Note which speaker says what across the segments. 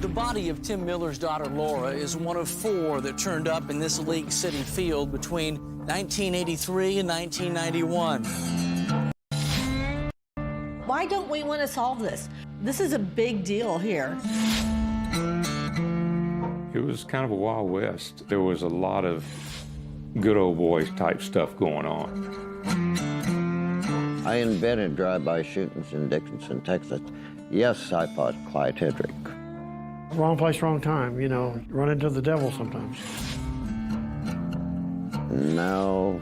Speaker 1: The body of Tim Miller's daughter, Laura, is one of 4 that turned up in this League City field between 1983 and 1991.
Speaker 2: Why don't we want to solve this? This is a big deal here.
Speaker 3: It was kind of a Wild West. There was a lot of good old boys type stuff going on.
Speaker 4: I invented drive-by shootings in Dickinson, Texas. Yes, I fought Clyde Hedrick.
Speaker 5: Wrong place, wrong time, you know, run into the devil sometimes.
Speaker 4: Now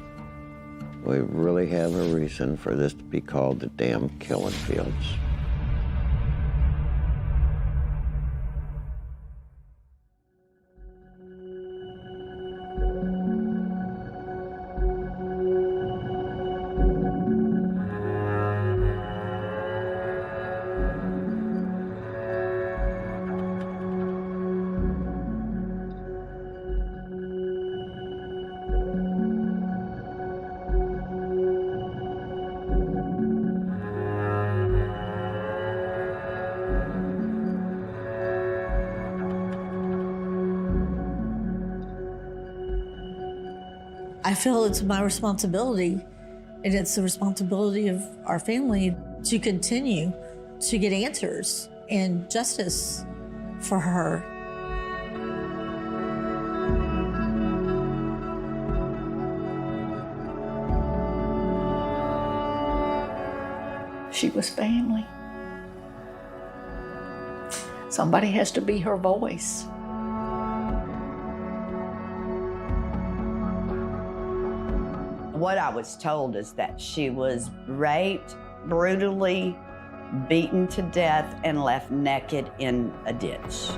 Speaker 4: we really have a reason for this to be called the damn killing fields.
Speaker 2: I feel it's my responsibility, and it's the responsibility of our family to continue to get answers and justice for her.
Speaker 6: She was family. Somebody has to be her voice.
Speaker 7: What I was told is that she was raped, brutally beaten to death, and left naked in a ditch.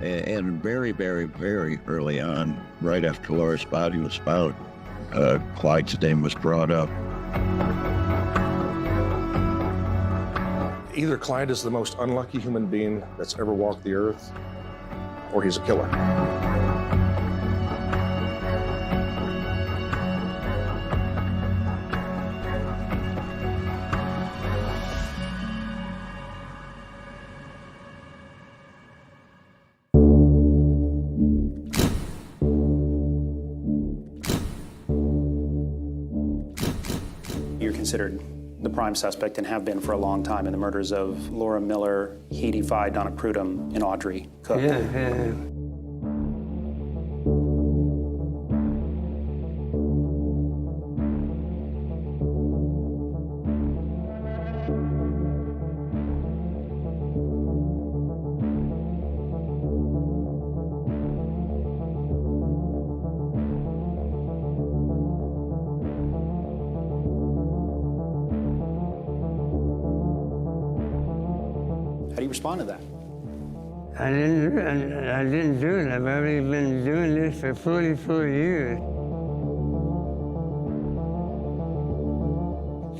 Speaker 4: And very, very, very early on, right after Laura's body was found, Clyde's name was brought up.
Speaker 8: Either Clyde is the most unlucky human being that's ever walked the earth, or he's a killer.
Speaker 9: You're considered the prime suspect and have been for a long time in the murders of Laura Miller, Heide, Donna Prudhomme, and Audrey Cook.
Speaker 10: Yeah.
Speaker 9: How do you respond to that?
Speaker 10: I didn't do it. I've already been doing this for 44 years.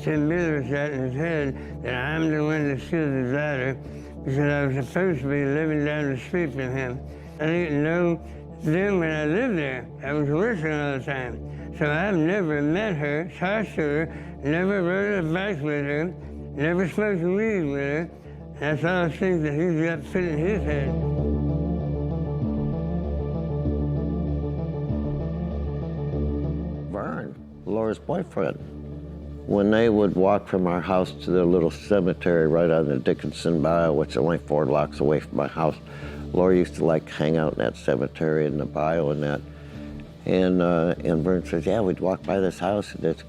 Speaker 10: Tim Miller got in his head that I'm the one that killed his daughter because I was supposed to be living down the street from him. I didn't know then when I lived there. I was working all the time. So I've never met her, talked to her, never rode a bike with her, never smoked weed with her. That's all the things that he's got fit in his head.
Speaker 4: Vern, Laura's boyfriend. When they would walk from our house to the little cemetery right on the Dickinson Bayou, which is only 4 blocks away from my house, Laura used to like hang out in that cemetery in the bayou and that. And Vern says, yeah, we'd walk by this house and this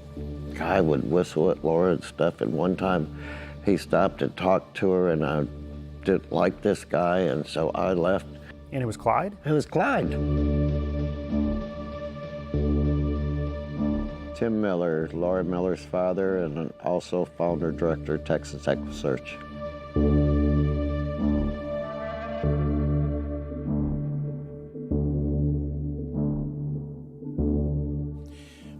Speaker 4: guy would whistle at Laura and stuff. And one time he stopped and talked to her and I didn't like this guy, and so I left.
Speaker 9: And it was Clyde?
Speaker 4: It was Clyde. Tim Miller, Laura Miller's father, and also founder director of Texas EquuSearch.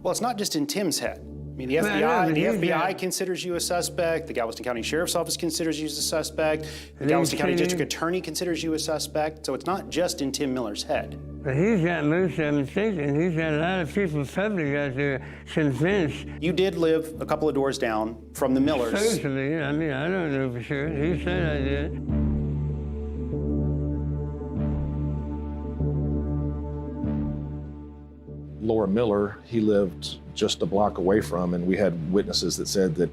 Speaker 9: Well, it's not just in Tim's head. I mean, the FBI considers you a suspect. The Galveston County Sheriff's Office considers you as a suspect. The Galveston County District Attorney considers you a suspect. So it's not just in Tim Miller's head.
Speaker 10: But he's got most of them thinking. He's got a lot of people public out there convinced.
Speaker 9: You did live a couple of doors down from the Millers.
Speaker 10: Supposedly, I mean, I don't know for sure. He said I did.
Speaker 8: Laura Miller, he lived just a block away from, and we had witnesses that said that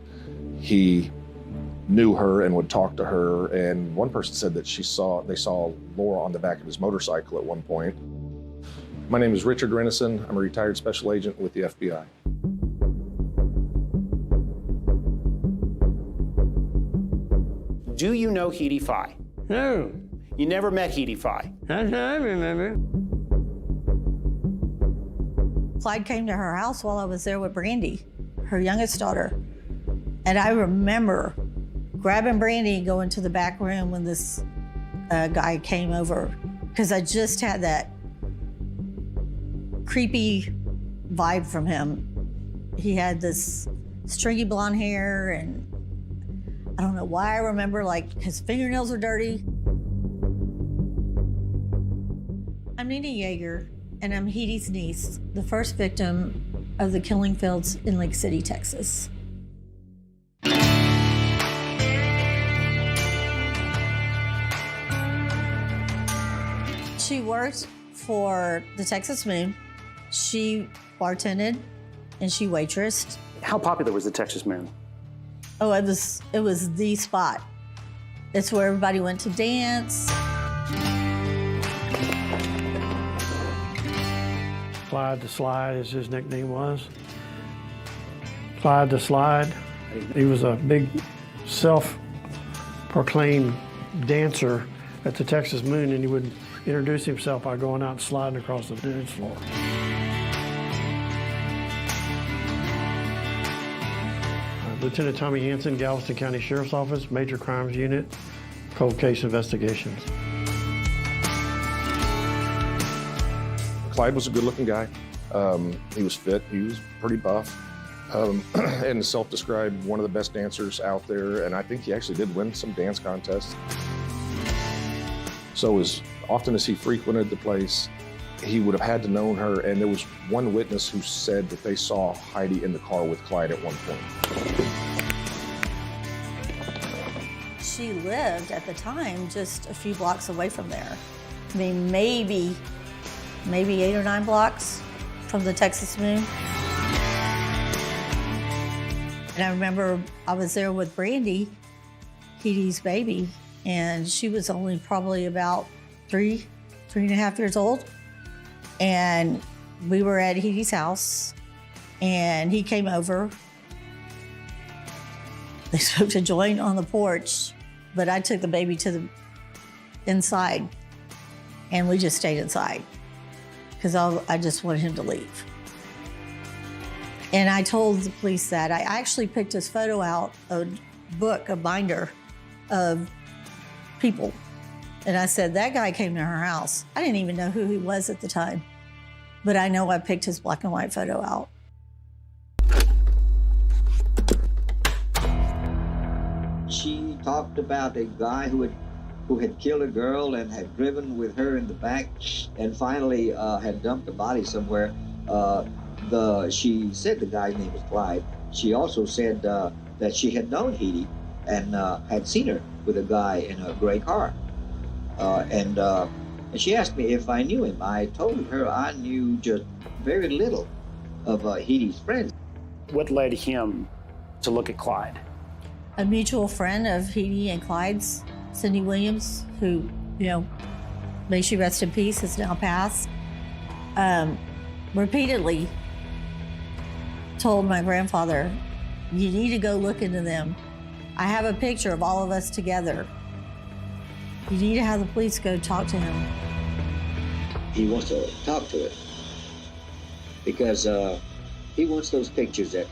Speaker 8: he knew her and would talk to her. And one person said that they saw Laura on the back of his motorcycle at one point. My name is Richard Renison. I'm a retired special agent with the FBI.
Speaker 9: Do you know Heide Fye?
Speaker 10: No.
Speaker 9: You never met Heide Fye?
Speaker 10: That's what I remember.
Speaker 2: Clyde came to her house while I was there with Brandy, her youngest daughter. And I remember grabbing Brandy and going to the back room when this guy came over, because I just had that creepy vibe from him. He had this stringy blonde hair, and I don't know why I remember, like, his fingernails were dirty. I'm Nina Yeager, and I'm Heide's niece, the first victim of the killing fields in Lake City, Texas. She worked for the Texas Moon. She bartended and she waitressed.
Speaker 9: How popular was the Texas Moon?
Speaker 2: Oh, it was the spot. It's where everybody went to dance.
Speaker 5: Clyde the Slide, as his nickname was. Clyde the Slide. He was a big self-proclaimed dancer at the Texas Moon, and he would introduce himself by going out and sliding across the dance floor. Lieutenant Tommy Hansen, Galveston County Sheriff's Office, Major Crimes Unit, Cold Case Investigations.
Speaker 8: Clyde was a good-looking guy. He was fit. He was pretty buff. And self-described one of the best dancers out there. And I think he actually did win some dance contests. So as often as he frequented the place, he would have had to know her. And there was one witness who said that they saw Heide in the car with Clyde at one point.
Speaker 2: She lived at the time just a few blocks away from there. I mean, maybe 8 or 9 blocks from the Texas Moon. And I remember I was there with Brandy, Heide's baby, and she was only probably about 3.5 years old. And we were at Heide's house, and he came over. They smoked a joint on the porch, but I took the baby to the inside, and we just stayed inside because I just wanted him to leave. And I told the police that. I actually picked his photo out, a binder of people. And I said, that guy came to her house. I didn't even know who he was at the time, but I know I picked his black and white photo out.
Speaker 11: She talked about a guy who had killed a girl and had driven with her in the back and finally had dumped the body somewhere. She said the guy's name was Clyde. She also said that she had known Heide and had seen her with a guy in a gray car. And she asked me if I knew him. I told her I knew just very little of Heide's friends.
Speaker 9: What led him to look at Clyde?
Speaker 2: A mutual friend of Heide and Clyde's, Cindy Williams, who, may she rest in peace, has now passed, repeatedly told my grandfather, you need to go look into them. I have a picture of all of us together. You need to have the police go talk to him.
Speaker 11: He wants to talk to her because he wants those pictures that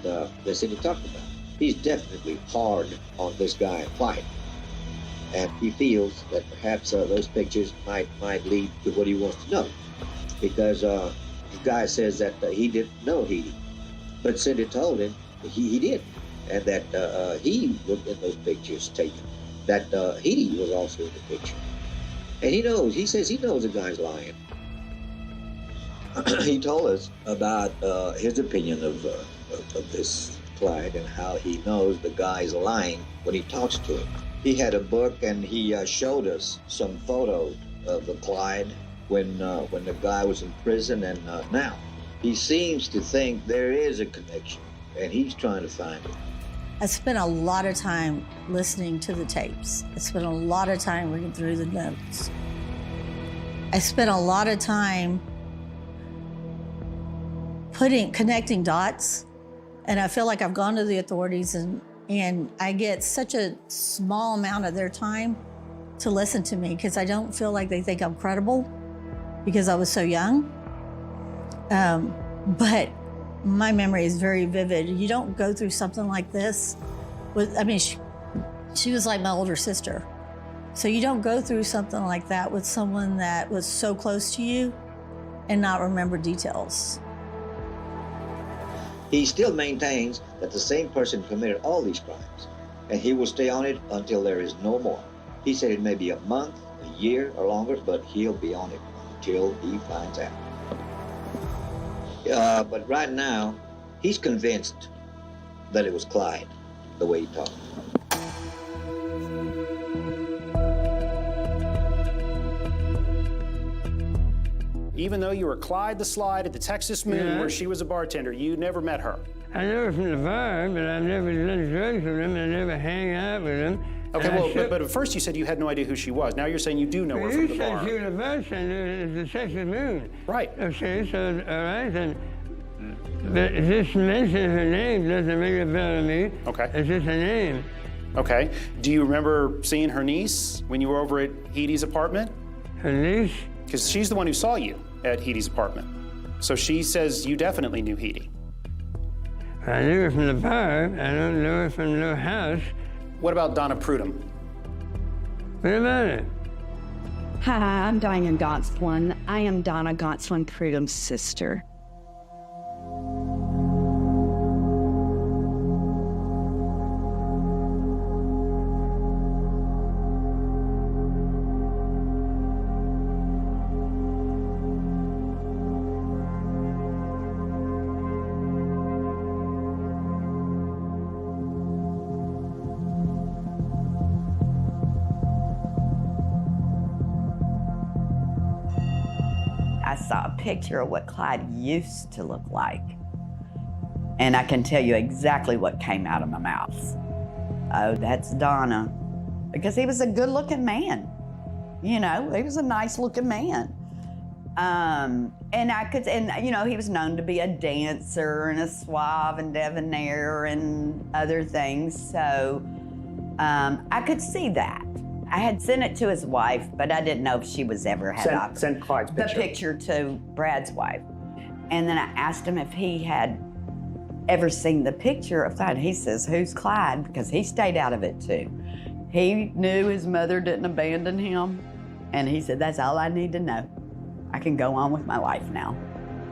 Speaker 11: Cindy talked about. He's definitely hard on this guy, Clyde. And he feels that perhaps those pictures might lead to what he wants to know. Because the guy says that he didn't know Heide. But Cindy told him he did. And that he was in those pictures taken. That Heide was also in the picture. And he says he knows the guy's lying. he told us about his opinion of this Clyde and how he knows the guy's lying when he talks to him. He had a book and he showed us some photos of the Clyde when the guy was in prison and now. He seems to think there is a connection and he's trying to find it.
Speaker 2: I spent a lot of time listening to the tapes. I spent a lot of time reading through the notes. I spent a lot of time connecting dots, and I feel like I've gone to the authorities and I get such a small amount of their time to listen to me because I don't feel like they think I'm credible because I was so young. But my memory is very vivid. You don't go through something like this she was like my older sister. So you don't go through something like that with someone that was so close to you and not remember details.
Speaker 11: He still maintains that the same person committed all these crimes, and he will stay on it until there is no more. He said it may be a month, a year, or longer, but he'll be on it until he finds out. But right now, he's convinced that it was Clyde, the way he talked.
Speaker 9: Even though you were Clyde the Slide at the Texas Moon, where she was a bartender, you never met her.
Speaker 10: I know her from the bar, but I've never done drugs with them. I never hang out with them.
Speaker 9: Okay, well, but at first you said you had no idea who she was. Now you're saying you do know her from the bar.
Speaker 10: You said she was a bartender at the Texas Moon.
Speaker 9: Right.
Speaker 10: Okay, so, all right, then. But just mention her name doesn't ring a bell to me.
Speaker 9: Okay.
Speaker 10: It's just her name.
Speaker 9: Okay. Do you remember seeing her niece when you were over at Heide's apartment?
Speaker 10: Her niece?
Speaker 9: Because she's the one who saw you at Heide's apartment. So she says you definitely knew Heide.
Speaker 10: I knew her from the bar. I don't know her from no house.
Speaker 9: What about Donna Prudom?
Speaker 10: What about it?
Speaker 12: Hi, I'm Diane Gonsolin. I am Donna Gonsolin Prudom's sister.
Speaker 7: I saw a picture of what Clyde used to look like. And I can tell you exactly what came out of my mouth. Oh, that's Donna. Because he was a good-looking man. You know, he was a nice-looking man. And you know, he was known to be a dancer and a suave and debonair and other things. So I could see that. I had sent it to his wife, but I didn't know if she was ever had
Speaker 9: sent Clyde's picture.
Speaker 7: The picture to Brad's wife. And then I asked him if he had ever seen the picture of Clyde. He says, who's Clyde? Because he stayed out of it too. He knew his mother didn't abandon him. And he said, that's all I need to know. I can go on with my life now.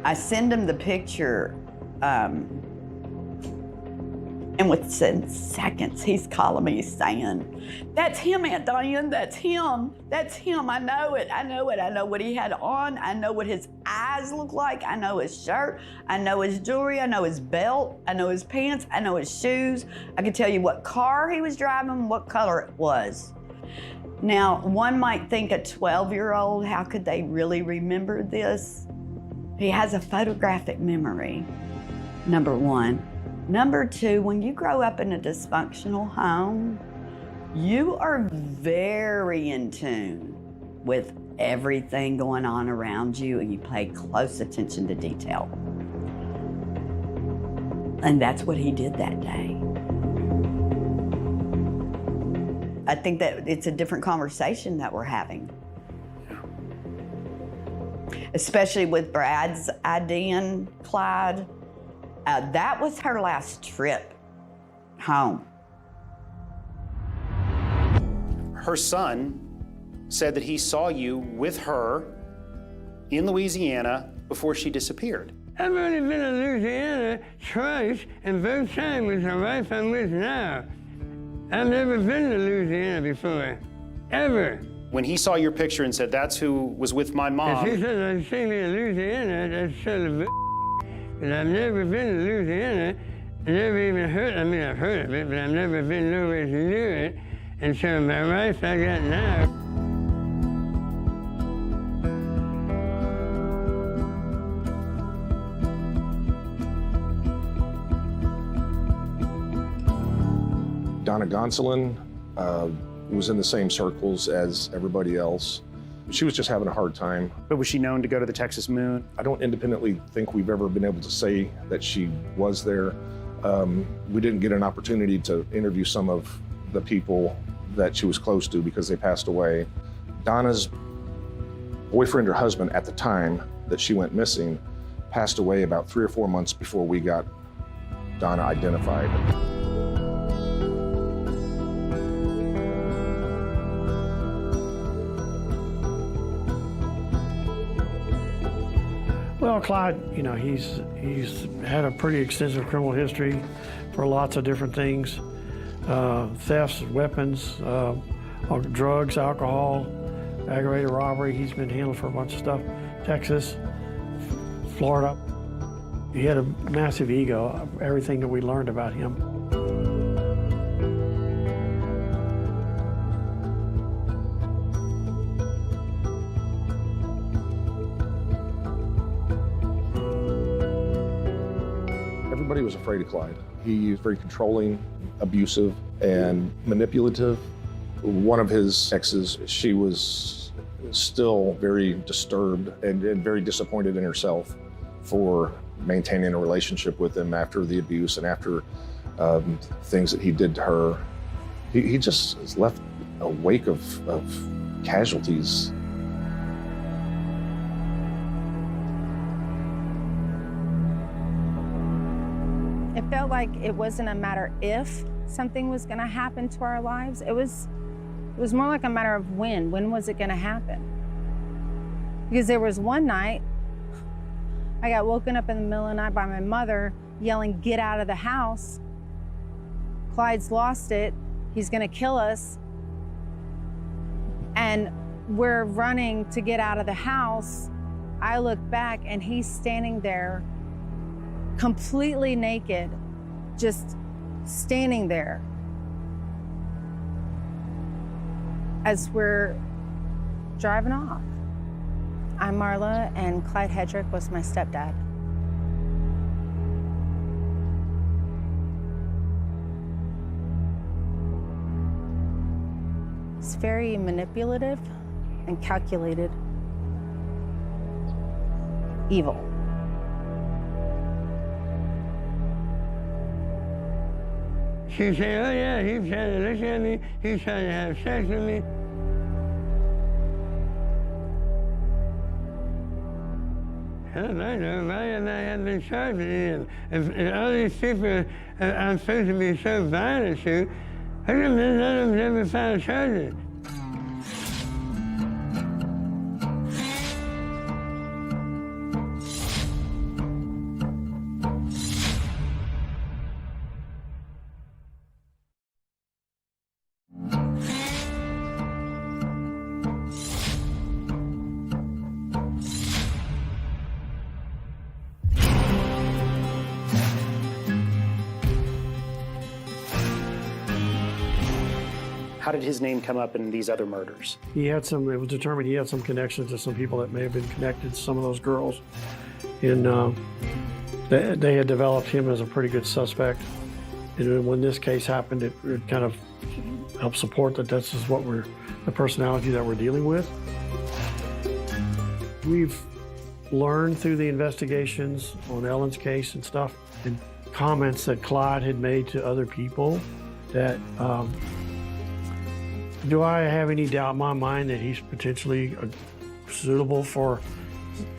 Speaker 7: I send him the picture, and within seconds, he's calling me saying, that's him, Aunt Diane, that's him. That's him, I know it, I know it. I know what he had on, I know what his eyes look like, I know his shirt, I know his jewelry, I know his belt, I know his pants, I know his shoes. I can tell you what car he was driving, what color it was. Now, one might think a 12-year-old, how could they really remember this? He has a photographic memory, number one. Number two, when you grow up in a dysfunctional home, you are very in tune with everything going on around you and you pay close attention to detail. And that's what he did that day. I think that it's a different conversation that we're having. Especially with Brad's ID and Clyde. That was her last trip home.
Speaker 9: Her son said that he saw you with her in Louisiana before she disappeared.
Speaker 10: I've only been in Louisiana twice, and both times was the wife I'm with now. I've never been to Louisiana before, ever.
Speaker 9: When he saw your picture and said, that's who was with my mom.
Speaker 10: She said, I seen me in Louisiana, that's son of a and I've never been to Louisiana. I never even heard, I mean, I've heard of it, but I've never been nowhere near it. And so my wife I got now.
Speaker 8: Donna Gonsolin was in the same circles as everybody else. She was just having a hard time.
Speaker 9: But was she known to go to the Texas Moon?
Speaker 8: I don't independently think we've ever been able to say that she was there. We didn't get an opportunity to interview some of the people that she was close to because they passed away. Donna's boyfriend or husband at the time that she went missing passed away about 3 or 4 months before we got Donna identified.
Speaker 5: Well, Clyde, you know, he's had a pretty extensive criminal history for lots of different things. Thefts, weapons, drugs, alcohol, aggravated robbery. He's been handled for a bunch of stuff. Texas, Florida. He had a massive ego, everything that we learned about him.
Speaker 8: Everybody was afraid of Clyde. He was very controlling, abusive, and manipulative. One of his exes, she was still very disturbed and very disappointed in herself for maintaining a relationship with him after the abuse and after things that he did to her. He just has left a wake of casualties.
Speaker 13: It felt like it wasn't a matter if something was going to happen to our lives. It was more like a matter of when. When was it going to happen? Because there was one night, I got woken up in the middle of the night by my mother yelling, "Get out of the house. Clyde's lost it. He's going to kill us." And we're running to get out of the house. I look back and he's standing there completely naked, just standing there as we're driving off. I'm Marla, and Clyde Hedrick was my stepdad. It's very manipulative and calculated. Evil.
Speaker 10: She said, oh yeah, he's trying to look at me, he's trying to have sex with me. I don't know, why am I having charged with him? And all these people I'm supposed to be so violent to, how come none of them never filed charges?
Speaker 9: How did his name come up in these other murders?
Speaker 5: He had some, it was determined he had some connections to some people that may have been connected to some of those girls. And they had developed him as a pretty good suspect. And when this case happened, it kind of helped support that this is what the personality that we're dealing with. We've learned through the investigations on Ellen's case and stuff, and comments that Clyde had made to other people that, do I have any doubt in my mind that he's potentially suitable for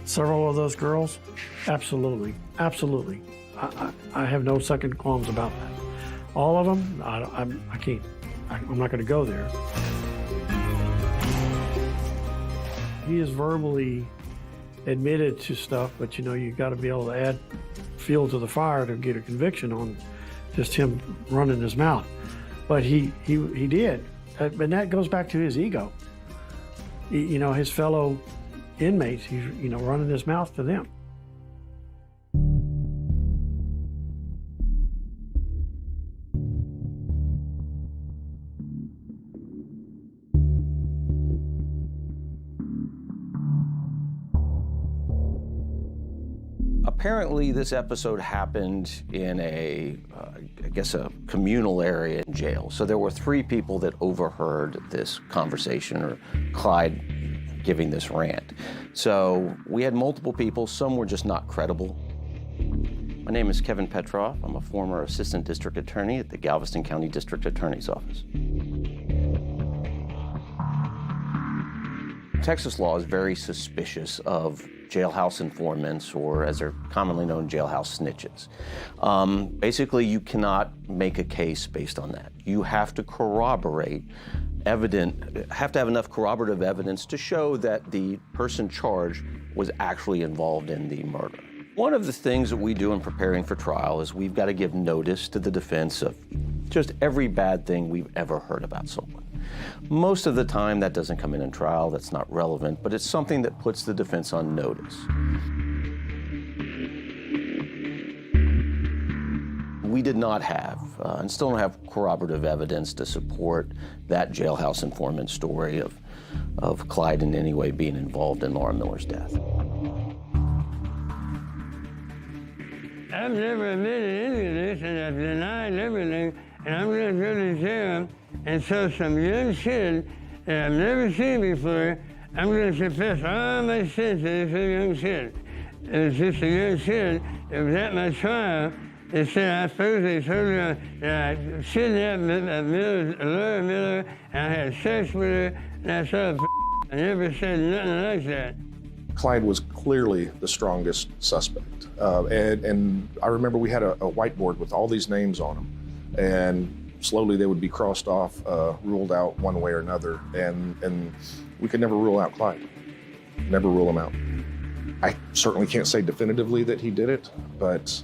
Speaker 5: several of those girls? Absolutely, absolutely. I have no second qualms about that. All of them, I can't. I'm not going to go there. He is verbally admitted to stuff, but you know, you got to be able to add fuel to the fire to get a conviction on just him running his mouth. But he did. And that goes back to his ego. his fellow inmates. He's, running his mouth to them.
Speaker 14: Apparently, this episode happened in a communal area in jail. So there were 3 people that overheard this conversation, or Clyde giving this rant. So we had multiple people. Some were just not credible. My name is Kevin Petroff. I'm a former assistant district attorney at the Galveston County District Attorney's Office. Texas law is very suspicious of jailhouse informants, or as they're commonly known, jailhouse snitches. Basically, you cannot make a case based on that. You have to have to have enough corroborative evidence to show that the person charged was actually involved in the murder. One of the things that we do in preparing for trial is we've got to give notice to the defense of just every bad thing we've ever heard about someone. Most of the time, that doesn't come in trial, that's not relevant, but it's something that puts the defense on notice. We did not have, and still don't have, corroborative evidence to support that jailhouse informant story of Clyde in any way being involved in Laura Miller's death.
Speaker 10: I've never admitted any of this, and I've denied everything, and I'm going to go to jail. And so some young kid that I've never seen before, I'm going to confess all my sins to this young kid. It was just a young kid that was at my trial that said I supposedly told her that I kidnapped Laura Miller, and I had sex with her, and I saw I never said nothing like that.
Speaker 8: Clyde was clearly the strongest suspect. And I remember we had a whiteboard with all these names on them. And slowly they would be crossed off, ruled out one way or another, and we could never rule out Clyde. Never rule him out. I certainly can't say definitively that he did it, but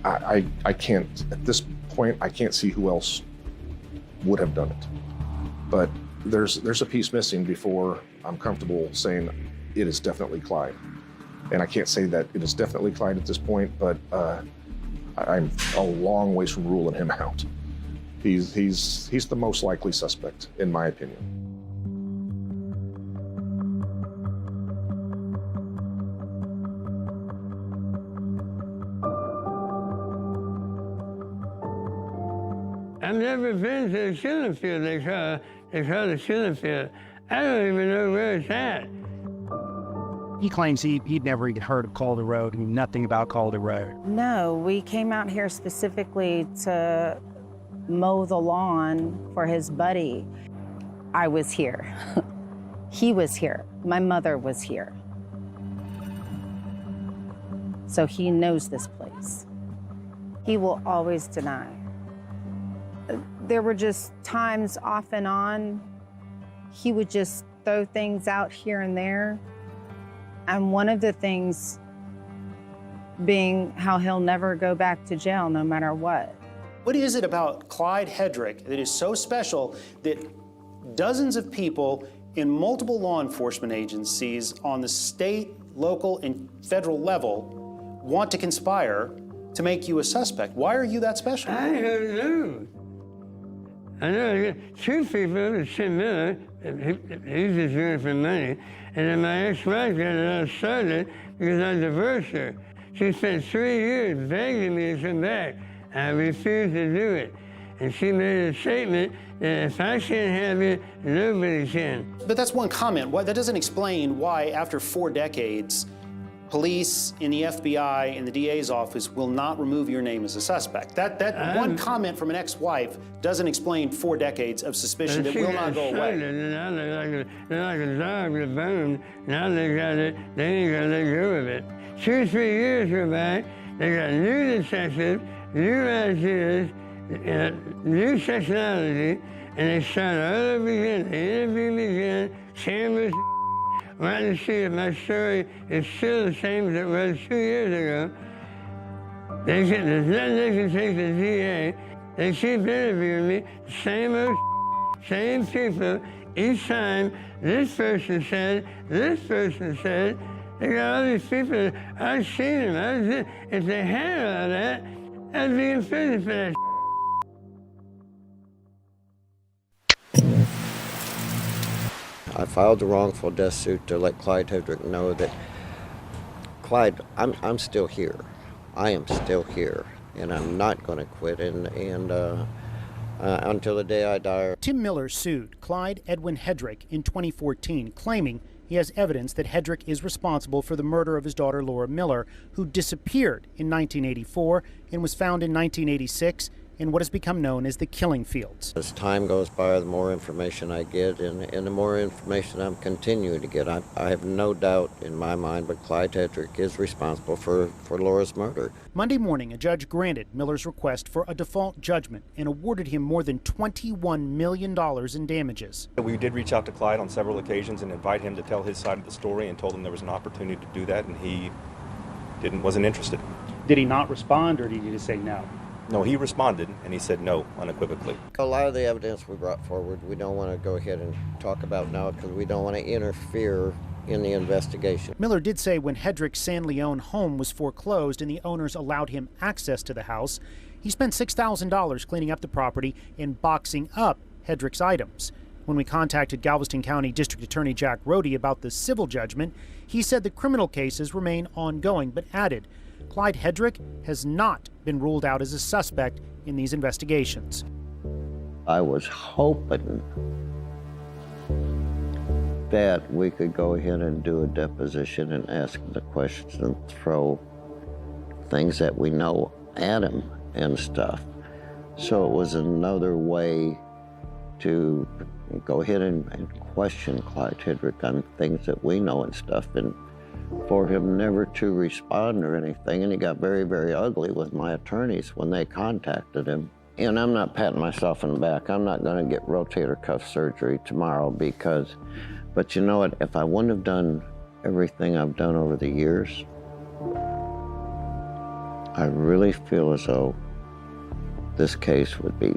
Speaker 8: I can't, at this point, I can't see who else would have done it. But there's a piece missing before I'm comfortable saying it is definitely Clyde. And I can't say that it is definitely Clyde at this point, but I'm a long ways from ruling him out. He's the most likely suspect, in my opinion.
Speaker 10: I've never been to the killing field. They call the killing field. I don't even know where it's at.
Speaker 15: He claims he'd never even heard of Calder Road, knew nothing about Calder Road.
Speaker 13: No, we came out here specifically to mow the lawn for his buddy. I was here. He was here. My mother was here. So he knows this place. He will always deny. There were just times off and on, he would just throw things out here and there. And one of the things being how he'll never go back to jail no matter what.
Speaker 9: What is it about Clyde Hedrick that is so special that dozens of people in multiple law enforcement agencies on the state, local, and federal level want to conspire to make you a suspect? Why are you that special?
Speaker 10: I don't know. I know two people, Tim Miller, he's just doing it for money, and then my ex-wife got it all started because I divorced her. She spent 3 years begging me to come back. I refused to do it. And she made a statement that if I can't have it, nobody can.
Speaker 9: But that's one comment. That doesn't explain why, after 4 decades, police in the FBI and the DA's office will not remove your name as a suspect. That one comment from an ex-wife doesn't explain 4 decades of suspicion that will not go away.
Speaker 10: Now they're like a dog with a bone. Now they got it. They ain't gonna let go of it. 2, 3 years go by. They got new detectives, new ideas, new technology, and they start all over again. They interview me again. Cameras. Wanting to see if my story is still the same as it was 2 years ago. There's nothing they can take to the DA. They keep interviewing me, same old same people each time. This person said, this person said. They got all these people. I've seen them. If they had all that, I'd be in prison for that.
Speaker 4: I filed a wrongful death suit to let Clyde Hedrick know that, Clyde, I'm still here. I am still here, and I'm not going to quit, and until the day I die.
Speaker 9: Tim Miller sued Clyde Edwin Hedrick in 2014, claiming he has evidence that Hedrick is responsible for the murder of his daughter Laura Miller, who disappeared in 1984 and was found in 1986 in what has become known as the killing fields.
Speaker 4: As time goes by, the more information I get, and the more information I'm continuing to get. I have no doubt in my mind, but Clyde Hedrick is responsible for Laura's murder.
Speaker 9: Monday morning, a judge granted Miller's request for a default judgment and awarded him more than $21 million in damages.
Speaker 16: We did reach out to Clyde on several occasions and invite him to tell his side of the story, and told him there was an opportunity to do that, and he wasn't interested.
Speaker 9: Did he not respond, or did he just say no?
Speaker 16: No, he responded, and he said no unequivocally.
Speaker 4: A lot of the evidence we brought forward, we don't want to go ahead and talk about now because we don't want to interfere in the investigation.
Speaker 9: Miller did say when Hedrick's San Leon home was foreclosed and the owners allowed him access to the house, he spent $6,000 cleaning up the property and boxing up Hedrick's items. When we contacted Galveston County District Attorney Jack Rohde about the civil judgment, he said the criminal cases remain ongoing, but added, Clyde Hedrick has not been ruled out as a suspect in these investigations.
Speaker 4: I was hoping that we could go ahead and do a deposition and ask the questions and throw things that we know at him and stuff. So it was another way to go ahead and question Clyde Hedrick on things that we know and stuff, and for him never to respond or anything. And he got very, very ugly with my attorneys when they contacted him. And I'm not patting myself on the back. I'm not going to get rotator cuff surgery tomorrow but you know what? If I wouldn't have done everything I've done over the years, I really feel as though this case would be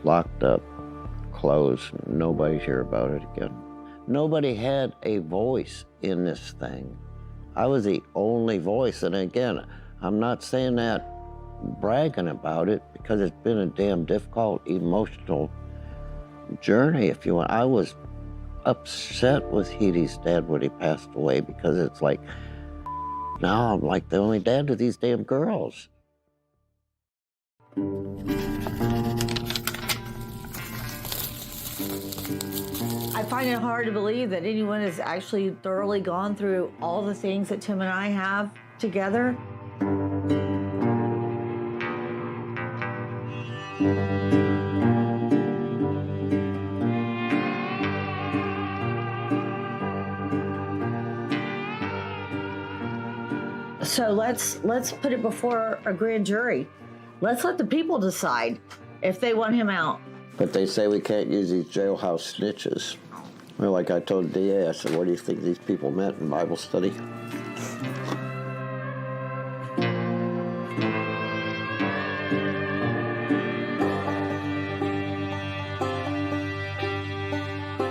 Speaker 4: locked up, closed, nobody hear about it again. Nobody had a voice in this thing. I was the only voice, and again, I'm not saying that bragging about it, because it's been a damn difficult, emotional journey, if you want. I was upset with Heide's dad when he passed away, because it's like, now I'm like the only dad to these damn girls.
Speaker 2: I find it hard to believe that anyone has actually thoroughly gone through all the things that Tim and I have together. So let's put it before a grand jury. Let's let the people decide if they want him out.
Speaker 4: But they say we can't use these jailhouse snitches. Well, like I told DA, I said, what do you think these people meant in Bible study?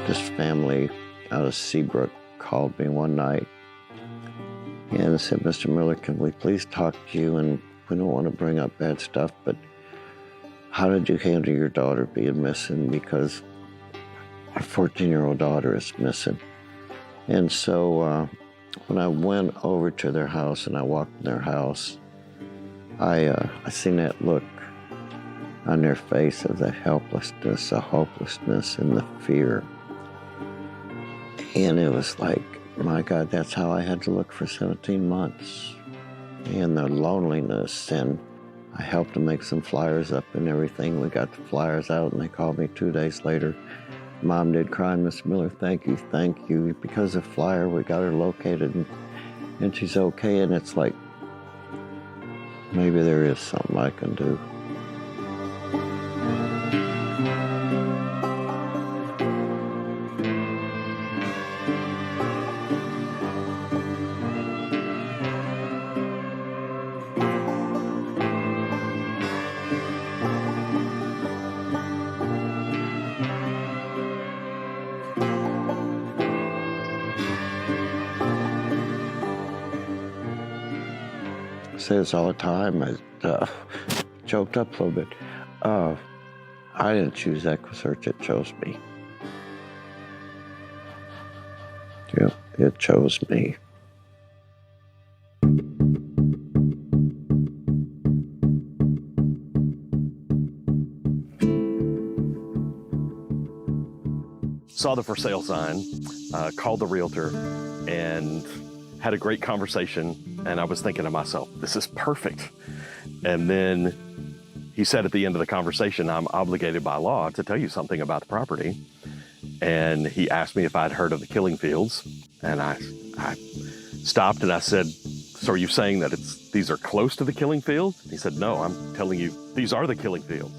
Speaker 4: This family out of Seabrook called me one night and said, Mr. Miller, can we please talk to you? And we don't want to bring up bad stuff, but how did you handle your daughter being missing? Because our 14-year-old daughter is missing. And so when I went over to their house and I walked in their house, I seen that look on their face of the helplessness, the hopelessness, and the fear. And it was like, my God, that's how I had to look for 17 months. And the loneliness, and I helped them make some flyers up and everything. We got the flyers out, and they called me 2 days later. Mom did cry, Mr. Miller, thank you. Because of flyer, we got her located, and she's okay. And it's like, maybe there is something I can do. say this all the time. I choked up a little bit. I didn't choose EquuSearch, it chose me. Yeah, it chose me.
Speaker 17: Saw the for sale sign, called the realtor, and had a great conversation. And I was thinking to myself, this is perfect. And then he said at the end of the conversation, I'm obligated by law to tell you something about the property. And he asked me if I'd heard of the killing fields. And I stopped and I said, so are you saying that these are close to the killing fields? He said, no, I'm telling you, these are the killing fields.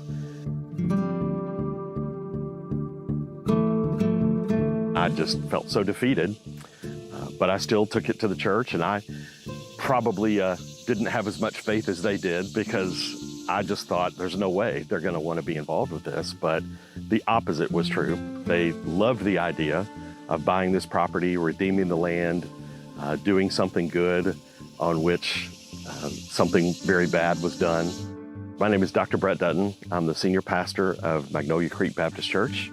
Speaker 17: I just felt so defeated, but I still took it to the church, and I probably didn't have as much faith as they did, because I just thought there's no way they're going to want to be involved with this. But the opposite was true. They loved the idea of buying this property, redeeming the land, doing something good on which something very bad was done. My name is Dr. Brett Dutton. I'm the senior pastor of Magnolia Creek Baptist Church.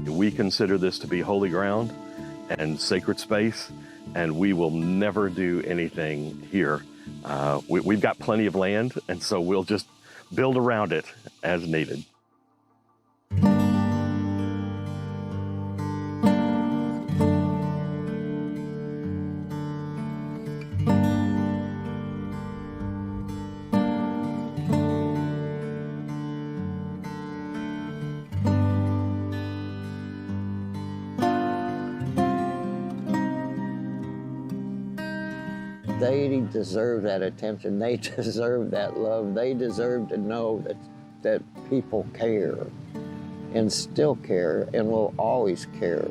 Speaker 17: We consider this to be holy ground and sacred space, and we will never do anything here. We've got plenty of land, and so we'll just build around it as needed.
Speaker 4: They deserve that attention. They deserve that love. They deserve to know that people care and still care and will always care.